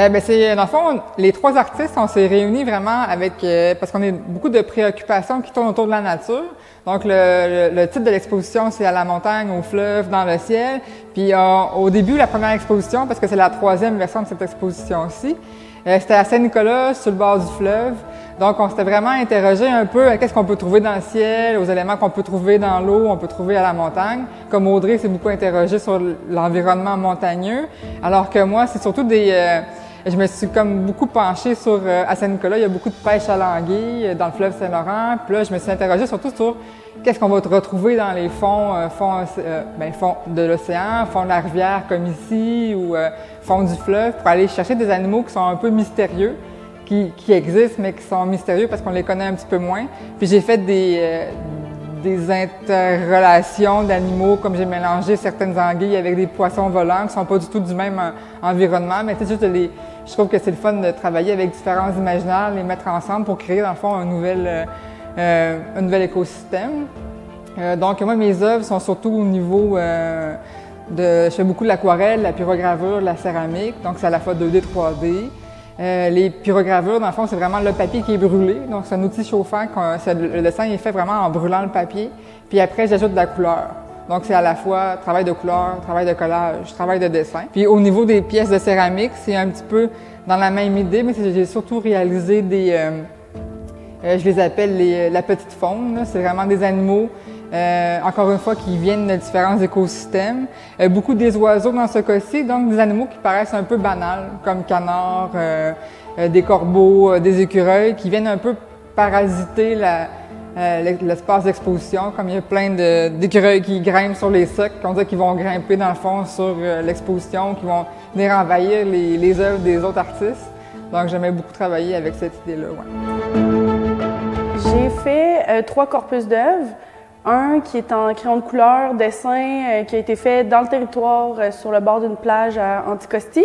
Dans le fond, les 3 artistes, on s'est réunis vraiment avec parce qu'on a beaucoup de préoccupations qui tournent autour de la nature. Donc, le titre de l'exposition, c'est « À la montagne, au fleuve, dans le ciel ». Puis, au début, la première exposition, parce que c'est la 3e version de cette exposition-ci, c'était à Saint-Nicolas, sur le bord du fleuve. Donc, on s'était vraiment interrogé un peu à qu'est-ce qu'on peut trouver dans le ciel, aux éléments qu'on peut trouver dans l'eau, on peut trouver à la montagne. Comme Audrey s'est beaucoup interrogée sur l'environnement montagneux, alors que moi, c'est surtout je me suis comme beaucoup penchée sur, à Saint-Nicolas, il y a beaucoup de pêche à l'anguille dans le fleuve Saint-Laurent. Puis là, je me suis interrogée surtout sur qu'est-ce qu'on va retrouver dans les fonds de l'océan, fonds de la rivière comme ici, ou fond du fleuve, pour aller chercher des animaux qui sont un peu mystérieux, qui existent, mais qui sont mystérieux parce qu'on les connaît un petit peu moins. Puis j'ai fait des interrelations d'animaux, comme j'ai mélangé certaines anguilles avec des poissons volants qui sont pas du tout du même environnement, mais c'est juste je trouve que c'est le fun de travailler avec différents imaginaires, les mettre ensemble pour créer dans le fond un nouvel écosystème. Donc moi, mes œuvres sont surtout au niveau je fais beaucoup de l'aquarelle, la pyrogravure, la céramique, donc c'est à la fois 2D, 3D. Les pyrogravures, dans le fond, c'est vraiment le papier qui est brûlé. Donc, c'est un outil chauffant. Le dessin est fait vraiment en brûlant le papier. Puis après, j'ajoute de la couleur. Donc, c'est à la fois travail de couleur, travail de collage, travail de dessin. Puis au niveau des pièces de céramique, c'est un petit peu dans la même idée, mais j'ai surtout réalisé je les appelle la petite faune. C'est vraiment des animaux, encore une fois, qui viennent de différents écosystèmes. Beaucoup des oiseaux dans ce cas-ci, donc des animaux qui paraissent un peu banals, comme canards, des corbeaux, des écureuils, qui viennent un peu parasiter l'espace d'exposition, comme il y a plein d'écureuils qui grimpent sur les socles, on dit qu'ils vont grimper dans le fond sur l'exposition, qui vont venir envahir les œuvres des autres artistes. Donc j'aimais beaucoup travailler avec cette idée-là. Ouais. J'ai fait 3 corpus d'œuvres. Un qui est en crayon de couleur, dessin, qui a été fait dans le territoire sur le bord d'une plage à Anticosti.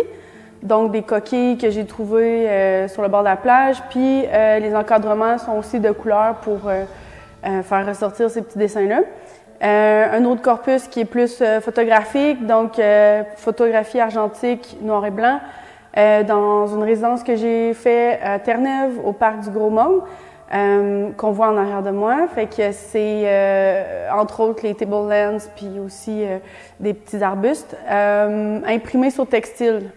Donc des coquilles que j'ai trouvées sur le bord de la plage. Puis les encadrements sont aussi de couleur pour faire ressortir ces petits dessins-là. Un autre corpus qui est plus photographique, donc photographie argentique, noir et blanc, dans une résidence que j'ai fait à Terre-Neuve, au parc du Gros-Monde. Qu'on voit en arrière de moi. Fait que c'est entre autres les Tablelands puis aussi des petits arbustes imprimés sur textile,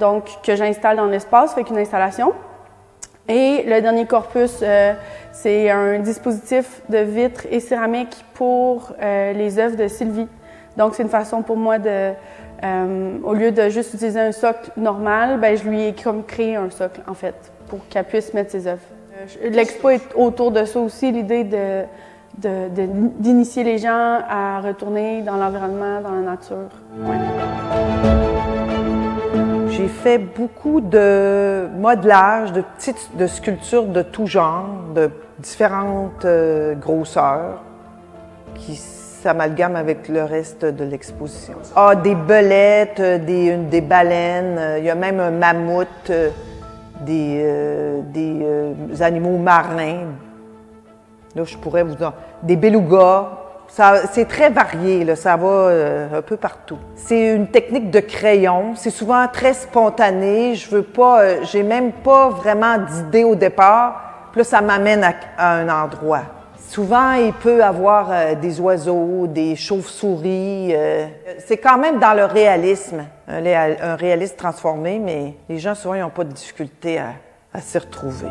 donc que j'installe dans l'espace, fait qu'une installation. Et le dernier corpus, c'est un dispositif de vitre et céramique pour les œuvres de Sylvie. Donc c'est une façon pour moi de, au lieu de juste utiliser un socle normal, ben je lui ai comme créé un socle en fait pour qu'elle puisse mettre ses œuvres. L'expo est autour de ça aussi, l'idée d'initier les gens à retourner dans l'environnement, dans la nature. Ouais. J'ai fait beaucoup de modelage, de sculptures de tout genre, de différentes grosseurs qui s'amalgament avec le reste de l'exposition. Ah, des belettes, des baleines, il y a même un mammouth. Des animaux marins. Là, je pourrais vous dire des belugas. C'est très varié, là, ça va un peu partout. C'est une technique de crayon. C'est souvent très spontané. J'ai même pas vraiment d'idée au départ. Puis là, ça m'amène à un endroit. Souvent, il peut y avoir des oiseaux, des chauves-souris. C'est quand même dans le réalisme, un réalisme transformé, mais les gens, souvent, ils n'ont pas de difficulté à s'y retrouver.